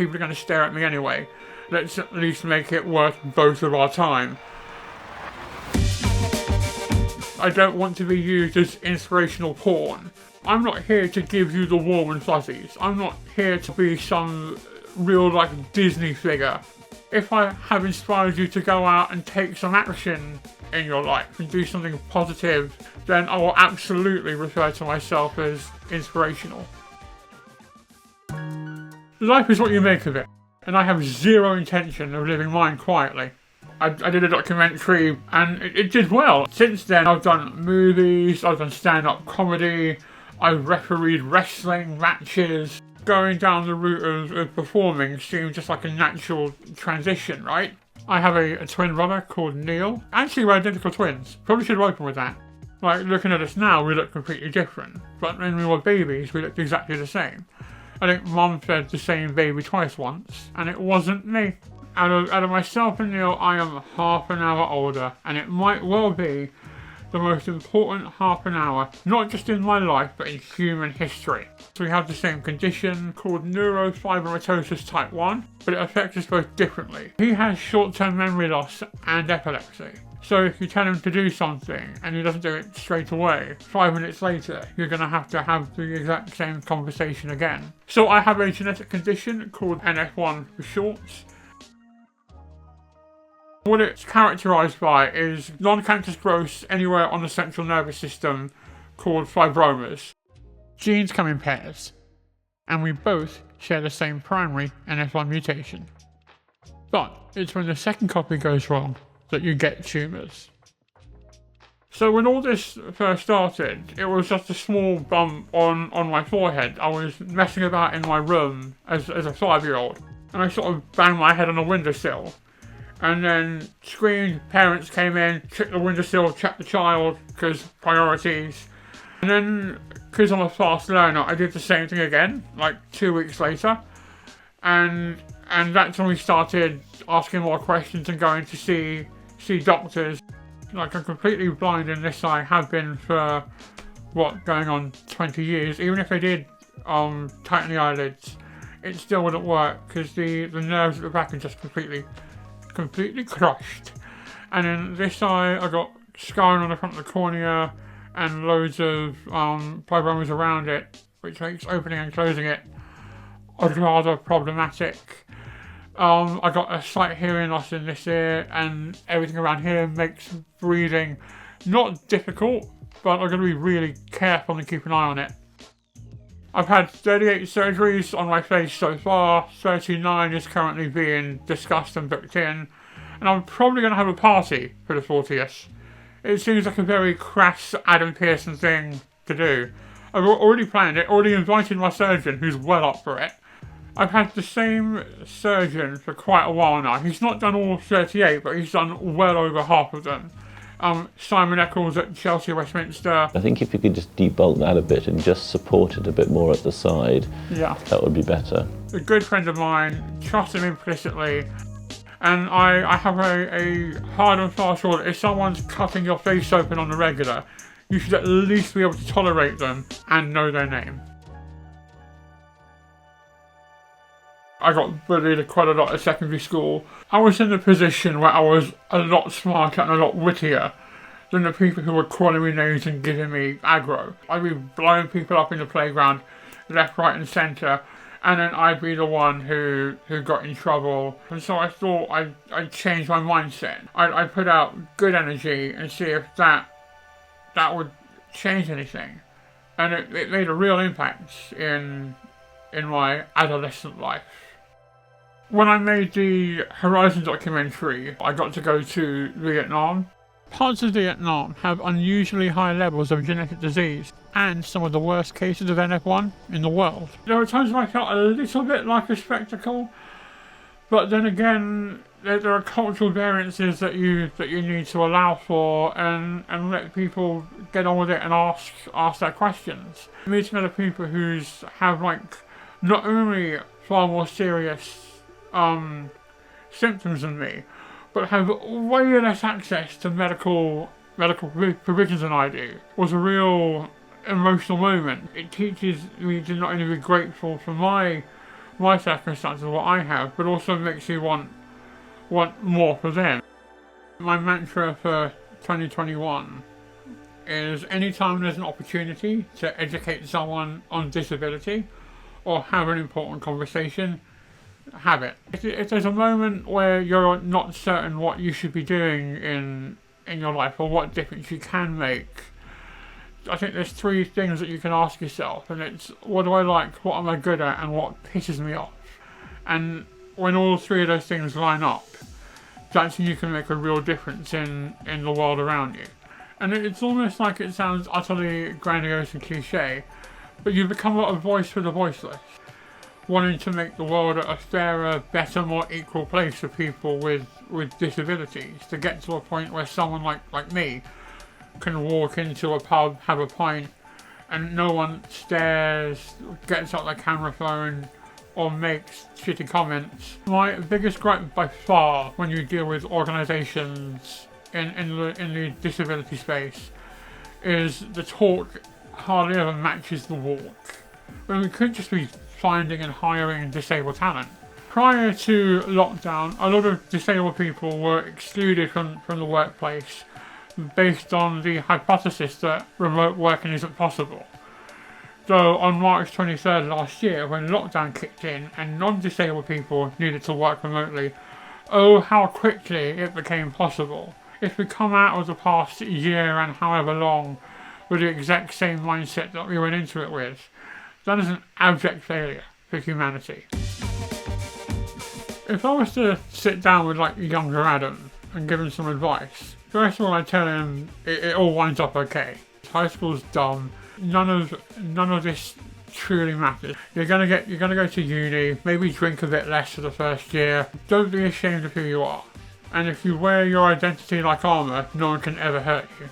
People are going to stare at me anyway. Let's at least make it worth both of our time. I don't want to be used as inspirational porn. I'm not here to give you the warm and fuzzies. I'm not here to be some real Disney figure. If I have inspired you to go out and take some action in your life and do something positive, then I will absolutely refer to myself as inspirational. Life is what you make of it, and I have zero intention of living mine quietly. I did a documentary and it did well. Since then I've done movies, I've done stand-up comedy, I've refereed wrestling matches. Going down the route of performing seemed just like a natural transition, right? I have a twin brother called Neil. Actually, we're identical twins. Probably should open with that. Looking at us now, we look completely different. But when we were babies, we looked exactly the same. I think Mum fed the same baby twice once, and it wasn't me. Out of myself and Neil, I am half an hour older, and it might well be the most important half an hour, not just in my life, but in human history. So we have the same condition called neurofibromatosis type 1, but it affects us both differently. He has short-term memory loss and epilepsy. So if you tell him to do something and he doesn't do it straight away, 5 minutes later, you're going to have the exact same conversation again. So I have a genetic condition called NF1 for short. What it's characterised by is non-cancerous growths anywhere on the central nervous system called fibromas. Genes come in pairs, and we both share the same primary NF1 mutation. But it's when the second copy goes wrong that you get tumours. So when all this first started, it was just a small bump on my forehead. I was messing about in my room as a 5-year-old, and I sort of banged my head on a windowsill. And then screamed, parents came in, checked the windowsill, checked the child, because priorities. And then, because I'm a fast learner, I did the same thing again, 2 weeks later. And that's when we started asking more questions and going to see doctors. I'm completely blind in this eye, have been for, going on 20 years. Even if they did tighten the eyelids, it still wouldn't work, because the nerves at the back are just completely crushed. And in this eye, I got scarring on the front of the cornea and loads of fibromas around it, which makes opening and closing it rather problematic. I got a slight hearing loss in this ear, and everything around here makes breathing not difficult, but I'm going to be really careful and keep an eye on it. I've had 38 surgeries on my face so far, 39 is currently being discussed and booked in, and I'm probably going to have a party for the 40th. It seems like a very crass Adam Pearson thing to do. I've already planned it, already invited my surgeon, who's well up for it. I've had the same surgeon for quite a while now. He's not done all 38, but he's done well over half of them. Simon Eccles at Chelsea Westminster. I think if you could just debulk that a bit and just support it a bit more at the side, that would be better. A good friend of mine, trust him implicitly, and I have a hard and fast rule that if someone's cutting your face open on the regular, you should at least be able to tolerate them and know their name. I got bullied quite a lot at secondary school. I was in the position where I was a lot smarter and a lot wittier than the people who were calling me names and giving me aggro. I'd be blowing people up in the playground, left, right and centre, and then I'd be the one who got in trouble. And so I thought I'd change my mindset. I'd put out good energy and see if that would change anything. And it made a real impact in my adolescent life. When I made the Horizon documentary, I got to go to Vietnam. Parts of Vietnam have unusually high levels of genetic disease and some of the worst cases of NF1 in the world. There were times when I felt a little bit like a spectacle, but then again, there are cultural variances that you need to allow for and let people get on with it and ask their questions. Meeting other people who have not only far more serious symptoms than me, but have way less access to medical provisions than I do, was a real emotional moment. It teaches me to not only be grateful for my my circumstances, what I have, but also makes you want more for them. My mantra for 2021 is anytime there's an opportunity to educate someone on disability or have an important conversation, have it. If there's a moment where you're not certain what you should be doing in your life or what difference you can make, I think there's 3 things that you can ask yourself, and it's what do I like, what am I good at, and what pisses me off. And when all 3 of those things line up, that's when you can make a real difference in the world around you. And it's almost like it sounds utterly grandiose and cliche, but you become a voice for the voiceless, wanting to make the world a fairer, better, more equal place for people with disabilities, to get to a point where someone like me can walk into a pub, have a pint, and no one stares, gets out their camera phone, or makes shitty comments. My biggest gripe by far when you deal with organisations in the disability space is the talk hardly ever matches the walk. When we could just be finding and hiring disabled talent. Prior to lockdown, a lot of disabled people were excluded from the workplace based on the hypothesis that remote working isn't possible. So on March 23rd last year, when lockdown kicked in and non-disabled people needed to work remotely, oh how quickly it became possible. If we come out of the past year and however long with the exact same mindset that we went into it with, that is an abject failure for humanity. If I was to sit down with younger Adam and give him some advice, first of all I'd tell him it all winds up okay. High school's dumb. None of this truly matters. You're gonna go to uni, maybe drink a bit less for the first year. Don't be ashamed of who you are. And if you wear your identity like armour, no one can ever hurt you.